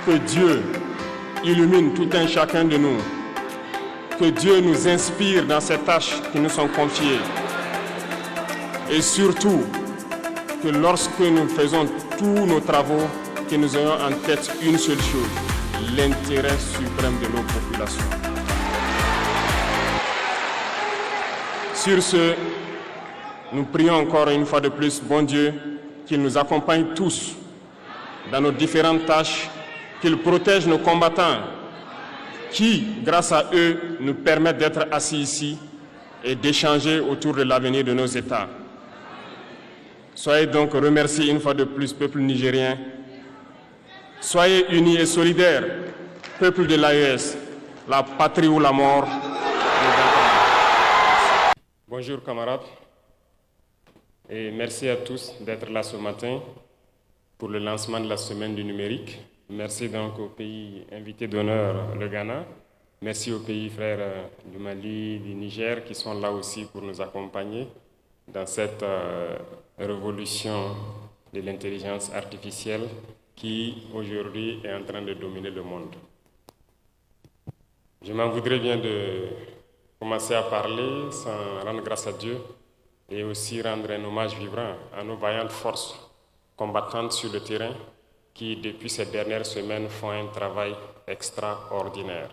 Que Dieu illumine tout un chacun de nous. Que Dieu nous inspire dans ces tâches qui nous sont confiées. Et surtout, que lorsque nous faisons tous nos travaux, que nous ayons en tête une seule chose, l'intérêt suprême de nos populations. Sur ce, nous prions encore une fois de plus, bon Dieu, qu'il nous accompagne tous dans nos différentes tâches, qu'il protège nos combattants, qui, grâce à eux, nous permettent d'être assis ici et d'échanger autour de l'avenir de nos États. Soyez donc remerciés une fois de plus, peuple nigérien. Soyez unis et solidaires, peuple de l'AES, la patrie ou la mort. Bonjour camarades, et merci à tous d'être là ce matin pour le lancement de la semaine du numérique. Merci donc au pays invité d'honneur, le Ghana. Merci aux pays frères du Mali, du Niger qui sont là aussi pour nous accompagner dans cette révolution de l'intelligence artificielle qui aujourd'hui est en train de dominer le monde. Je m'en voudrais bien de commencer à parler sans rendre grâce à Dieu et aussi rendre un hommage vibrant à nos vaillantes forces combattantes sur le terrain qui, depuis ces dernières semaines, font un travail extraordinaire.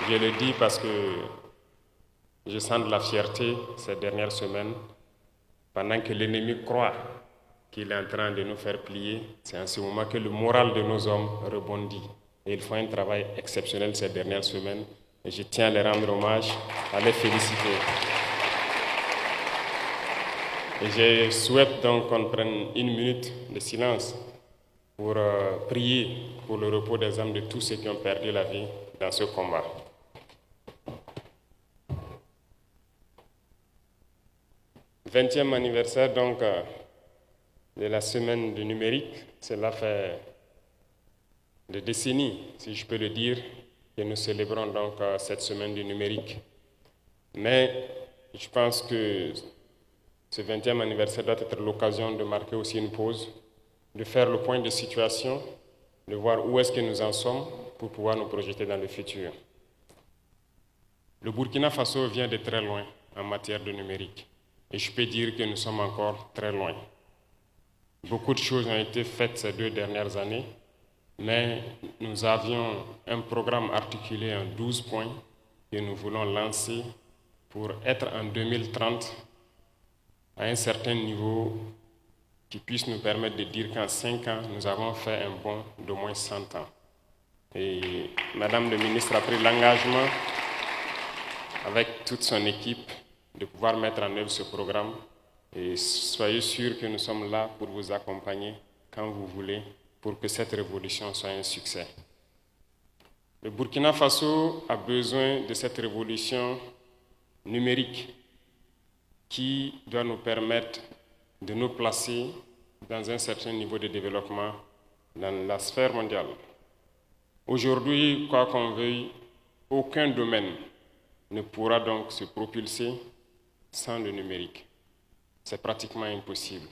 Je le dis parce que je sens de la fierté ces dernières semaines. Pendant que l'ennemi croit qu'il est en train de nous faire plier, c'est en ce moment que le moral de nos hommes rebondit. Et ils font un travail exceptionnel ces dernières semaines. Et je tiens à les rendre hommage, à les féliciter. Et je souhaite donc qu'on prenne une minute de silence pour prier pour le repos des âmes de tous ceux qui ont perdu la vie dans ce combat. « 20e anniversaire donc de la semaine du numérique. Cela fait des décennies, si je peux le dire, que nous célébrons donc cette semaine du numérique. Mais je pense que ce 20e anniversaire doit être l'occasion de marquer aussi une pause, de faire le point de situation, de voir où est-ce que nous en sommes pour pouvoir nous projeter dans le futur. Le Burkina Faso vient de très loin en matière de numérique. Et je peux dire que nous sommes encore très loin. Beaucoup de choses ont été faites ces 2 dernières années, mais nous avions un programme articulé en 12 points que nous voulons lancer pour être en 2030 à un certain niveau qui puisse nous permettre de dire qu'en 5 ans, nous avons fait un bond d'au moins 100 ans. Et Madame le ministre a pris l'engagement, avec toute son équipe, de pouvoir mettre en œuvre ce programme. Et soyez sûrs que nous sommes là pour vous accompagner quand vous voulez, pour que cette révolution soit un succès. Le Burkina Faso a besoin de cette révolution numérique qui doit nous permettre de nous placer dans un certain niveau de développement dans la sphère mondiale. Aujourd'hui, quoi qu'on veuille, aucun domaine ne pourra donc se propulser sans le numérique. C'est pratiquement impossible.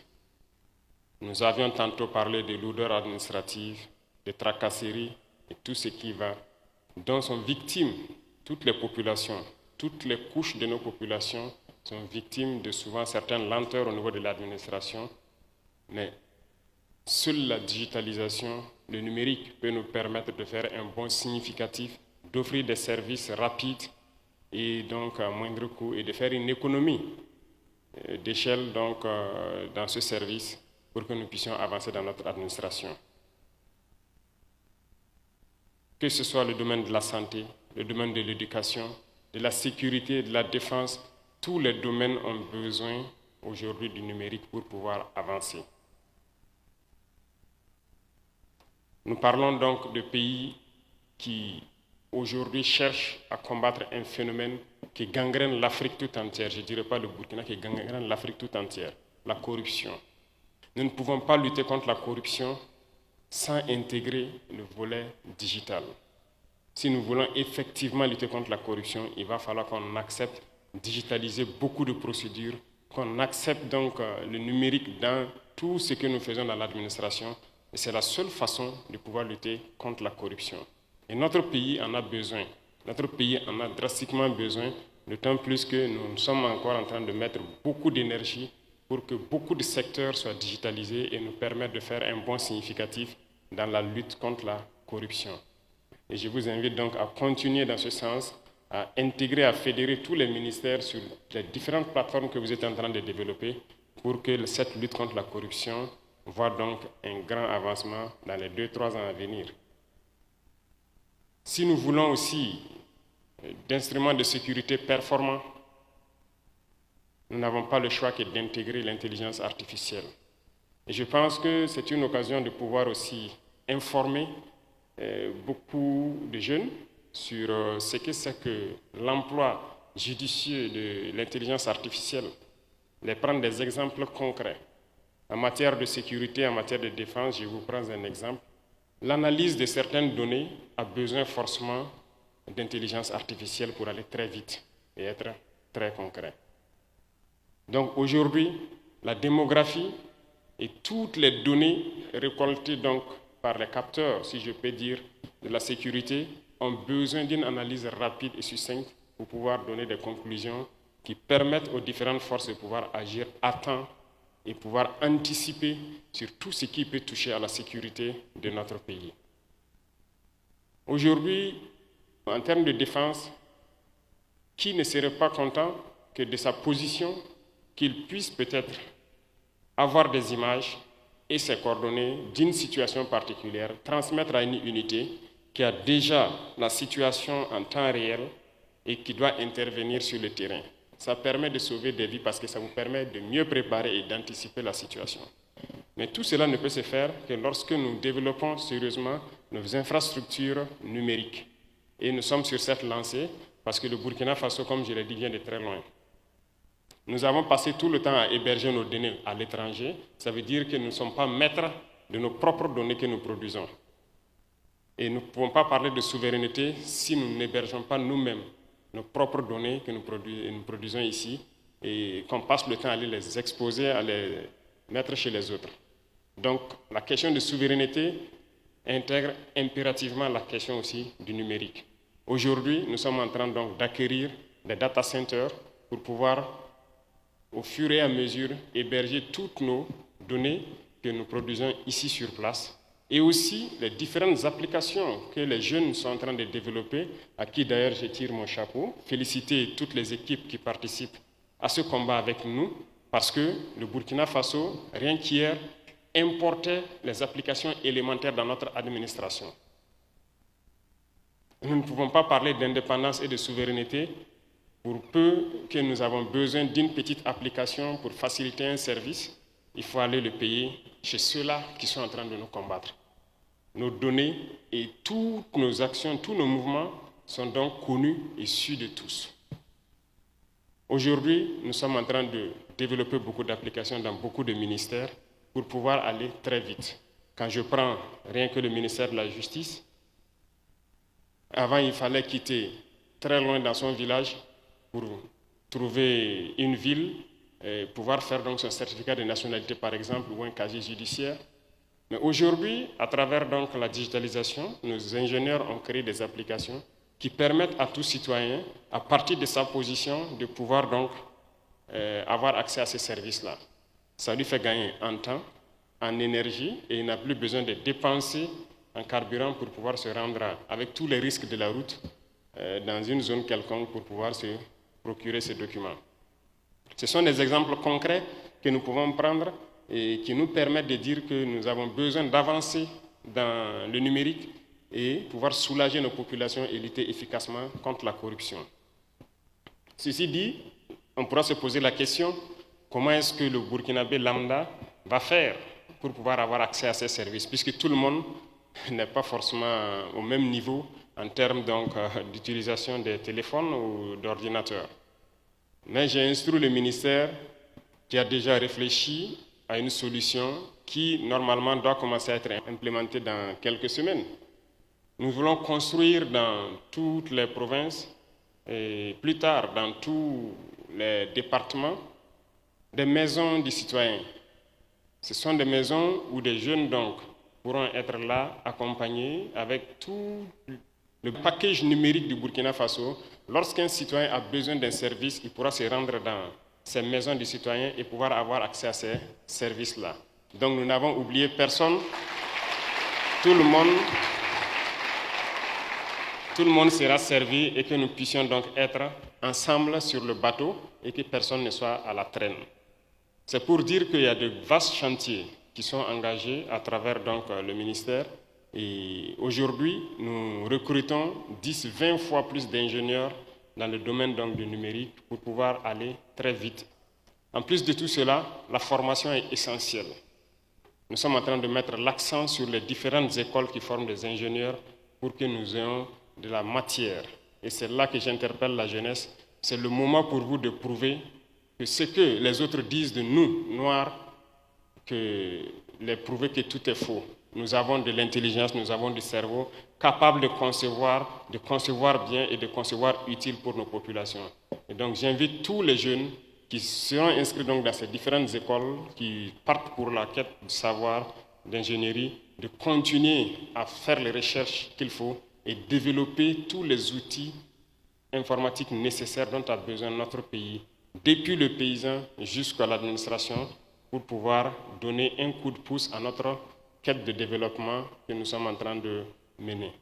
Nous avions tantôt parlé de lourdeurs administratives, de tracasseries et tout ce qui va, dont sont victimes toutes les populations, toutes les couches de nos populations sont victimes de souvent certaines lenteurs au niveau de l'administration, mais seule la digitalisation, le numérique peut nous permettre de faire un bond significatif, d'offrir des services rapides et donc à moindre coût et de faire une économie d'échelle donc dans ce service pour que nous puissions avancer dans notre administration. Que ce soit le domaine de la santé, le domaine de l'éducation, de la sécurité, de la défense, tous les domaines ont besoin aujourd'hui du numérique pour pouvoir avancer. Nous parlons donc de pays qui aujourd'hui cherchent à combattre un phénomène qui gangrène l'Afrique tout entière. Je ne dirais pas le Burkina, qui gangrène l'Afrique tout entière, la corruption. Nous ne pouvons pas lutter contre la corruption sans intégrer le volet digital. Si nous voulons effectivement lutter contre la corruption, il va falloir qu'on accepte de digitaliser beaucoup de procédures qu'on accepte donc le numérique dans tout ce que nous faisons dans l'administration. Et c'est la seule façon de pouvoir lutter contre la corruption. Et notre pays en a besoin. Notre pays en a drastiquement besoin, d'autant plus que nous sommes encore en train de mettre beaucoup d'énergie pour que beaucoup de secteurs soient digitalisés et nous permettent de faire un bond significatif dans la lutte contre la corruption. Et je vous invite donc à continuer dans ce sens, à intégrer, à fédérer tous les ministères sur les différentes plateformes que vous êtes en train de développer pour que cette lutte contre la corruption voit donc un grand avancement dans les 2-3 ans à venir. Si nous voulons aussi d'instruments de sécurité performants, nous n'avons pas le choix que d'intégrer l'intelligence artificielle. Et je pense que c'est une occasion de pouvoir aussi informer beaucoup de jeunes sur ce que c'est que l'emploi judicieux de l'intelligence artificielle, les prendre des exemples concrets. En matière de sécurité, en matière de défense, je vous prends un exemple. L'analyse de certaines données a besoin forcément d'intelligence artificielle pour aller très vite et être très concret. Donc aujourd'hui, la démographie et toutes les données récoltées donc par les capteurs, si je peux dire, de la sécurité, ont besoin d'une analyse rapide et succincte pour pouvoir donner des conclusions qui permettent aux différentes forces de pouvoir agir à temps et pouvoir anticiper sur tout ce qui peut toucher à la sécurité de notre pays. Aujourd'hui, en termes de défense, qui ne serait pas content que de sa position, qu'il puisse peut-être avoir des images et ses coordonnées d'une situation particulière, transmettre à une unité qui a déjà la situation en temps réel et qui doit intervenir sur le terrain. Ça permet de sauver des vies parce que ça vous permet de mieux préparer et d'anticiper la situation. Mais tout cela ne peut se faire que lorsque nous développons sérieusement nos infrastructures numériques. Et nous sommes sur cette lancée parce que le Burkina Faso, comme je l'ai dit, vient de très loin. Nous avons passé tout le temps à héberger nos données à l'étranger. Ça veut dire que nous ne sommes pas maîtres de nos propres données que nous produisons. Et nous ne pouvons pas parler de souveraineté si nous n'hébergeons pas nous-mêmes nos propres données que nous produisons ici et qu'on passe le temps à aller les exposer, à les mettre chez les autres. Donc la question de souveraineté intègre impérativement la question aussi du numérique. Aujourd'hui, nous sommes en train donc d'acquérir des data centers pour pouvoir, au fur et à mesure, héberger toutes nos données que nous produisons ici sur place et aussi les différentes applications que les jeunes sont en train de développer, à qui d'ailleurs je tire mon chapeau, féliciter toutes les équipes qui participent à ce combat avec nous, parce que le Burkina Faso, rien qu'hier, importait les applications élémentaires dans notre administration. Nous ne pouvons pas parler d'indépendance et de souveraineté pour peu que nous avons besoin d'une petite application pour faciliter un service. Il faut aller le payer chez ceux-là qui sont en train de nous combattre. Nos données et toutes nos actions, tous nos mouvements sont donc connus et su de tous. Aujourd'hui, nous sommes en train de développer beaucoup d'applications dans beaucoup de ministères pour pouvoir aller très vite. Quand je prends rien que le ministère de la Justice, avant il fallait quitter très loin dans son village pour trouver une ville et pouvoir faire donc son certificat de nationalité par exemple ou un casier judiciaire. Mais aujourd'hui, à travers donc la digitalisation, nos ingénieurs ont créé des applications qui permettent à tout citoyen, à partir de sa position, de pouvoir donc avoir accès à ces services-là. Ça lui fait gagner en temps, en énergie, et il n'a plus besoin de dépenser en carburant pour pouvoir se rendre avec tous les risques de la route dans une zone quelconque pour pouvoir se procurer ces documents. Ce sont des exemples concrets que nous pouvons prendre et qui nous permettent de dire que nous avons besoin d'avancer dans le numérique et pouvoir soulager nos populations et lutter efficacement contre la corruption. Ceci dit, on pourra se poser la question, comment est-ce que le Burkinabé lambda va faire pour pouvoir avoir accès à ces services, puisque tout le monde n'est pas forcément au même niveau en termes donc d'utilisation des téléphones ou d'ordinateurs. Mais j'ai instruit le ministère qui a déjà réfléchi à une solution qui, normalement, doit commencer à être implémentée dans quelques semaines. Nous voulons construire dans toutes les provinces et plus tard dans tous les départements des maisons des citoyens. Ce sont des maisons où des jeunes donc pourront être là, accompagnés avec tout le package numérique du Burkina Faso. Lorsqu'un citoyen a besoin d'un service, il pourra se rendre dans ces maisons des citoyens et pouvoir avoir accès à ces services-là. Donc nous n'avons oublié personne. Tout le monde sera servi et que nous puissions donc être ensemble sur le bateau et que personne ne soit à la traîne. C'est pour dire qu'il y a de vastes chantiers qui sont engagés à travers donc le ministère. Et aujourd'hui, nous recrutons 10-20 fois plus d'ingénieurs dans le domaine donc, du numérique pour pouvoir aller très vite. En plus de tout cela, la formation est essentielle. Nous sommes en train de mettre l'accent sur les différentes écoles qui forment des ingénieurs pour que nous ayons de la matière. Et c'est là que j'interpelle la jeunesse. C'est le moment pour vous de prouver que ce que les autres disent de nous, Noirs, les prouver que tout est faux. Nous avons de l'intelligence, nous avons du cerveau capable de concevoir bien et de concevoir utile pour nos populations. Et donc j'invite tous les jeunes qui seront inscrits donc dans ces différentes écoles, qui partent pour la quête du savoir, d'ingénierie, de continuer à faire les recherches qu'il faut et développer tous les outils informatiques nécessaires dont a besoin notre pays, depuis le paysan jusqu'à l'administration, pour pouvoir donner un coup de pouce à notre quête de développement que nous sommes en train de mener.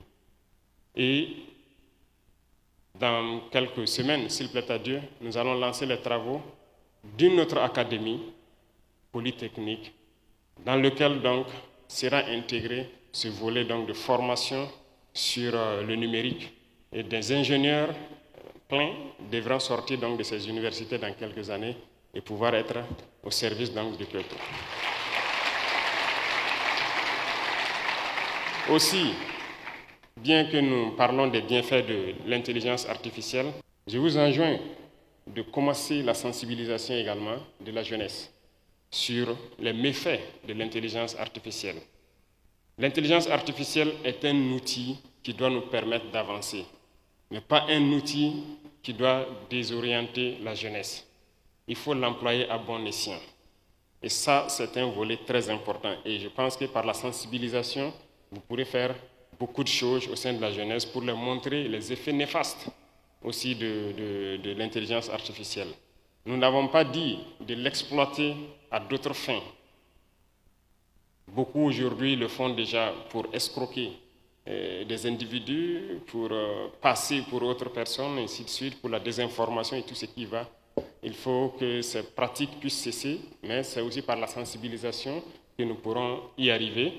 Et dans quelques semaines, s'il plaît à Dieu, nous allons lancer les travaux d'une autre académie polytechnique dans lequel donc sera intégré ce volet donc de formation sur le numérique et des ingénieurs pleins devront sortir donc de ces universités dans quelques années et pouvoir être au service donc du peuple. Aussi, bien que nous parlons des bienfaits de l'intelligence artificielle, je vous enjoins de commencer la sensibilisation également de la jeunesse sur les méfaits de l'intelligence artificielle. L'intelligence artificielle est un outil qui doit nous permettre d'avancer, mais pas un outil qui doit désorienter la jeunesse. Il faut l'employer à bon escient. Et ça, c'est un volet très important. Et je pense que par la sensibilisation, vous pourrez faire beaucoup de choses au sein de la jeunesse pour leur montrer les effets néfastes aussi de l'intelligence artificielle. Nous n'avons pas dit de l'exploiter à d'autres fins. Beaucoup aujourd'hui le font déjà pour escroquer des individus, pour passer pour autres personnes, et ainsi de suite, pour la désinformation et tout ce qui va. Il faut que ces pratiques puissent cesser, mais c'est aussi par la sensibilisation que nous pourrons y arriver.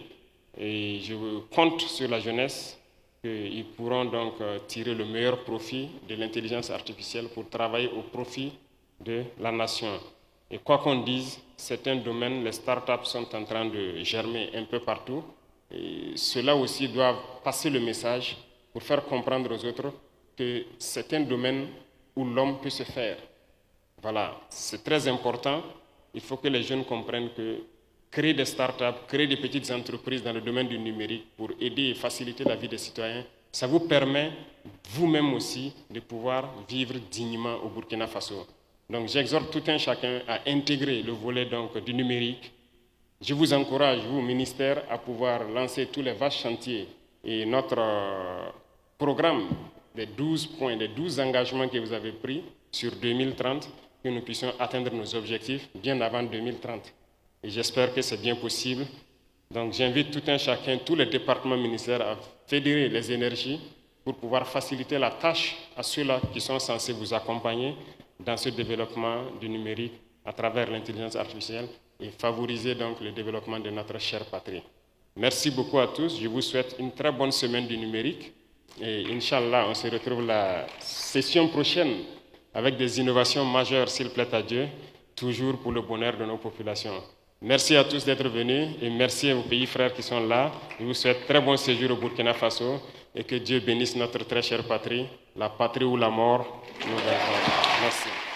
Et je compte sur la jeunesse qu'ils pourront donc tirer le meilleur profit de l'intelligence artificielle pour travailler au profit de la nation. Et quoi qu'on dise, c'est un domaine, les startups sont en train de germer un peu partout. Et ceux-là aussi doivent passer le message pour faire comprendre aux autres que c'est un domaine où l'homme peut se faire. Voilà, c'est très important. Il faut que les jeunes comprennent que créer des startups, créer des petites entreprises dans le domaine du numérique pour aider et faciliter la vie des citoyens, ça vous permet vous-même aussi de pouvoir vivre dignement au Burkina Faso. Donc j'exhorte tout un chacun à intégrer le volet donc, du numérique. Je vous encourage, vous, ministère, à pouvoir lancer tous les vastes chantiers et notre programme des 12 points, des 12 engagements que vous avez pris sur 2030, que nous puissions atteindre nos objectifs bien avant 2030. Et j'espère que c'est bien possible. Donc j'invite tout un chacun, tous les départements ministériels à fédérer les énergies pour pouvoir faciliter la tâche à ceux-là qui sont censés vous accompagner dans ce développement du numérique à travers l'intelligence artificielle et favoriser donc le développement de notre chère patrie. Merci beaucoup à tous. Je vous souhaite une très bonne semaine du numérique. Et Inch'Allah, on se retrouve la session prochaine avec des innovations majeures, s'il plaît à Dieu, toujours pour le bonheur de nos populations. Merci à tous d'être venus et merci aux pays frères qui sont là. Je vous souhaite très bon séjour au Burkina Faso et que Dieu bénisse notre très chère patrie, la patrie où la mort nous verra. Merci.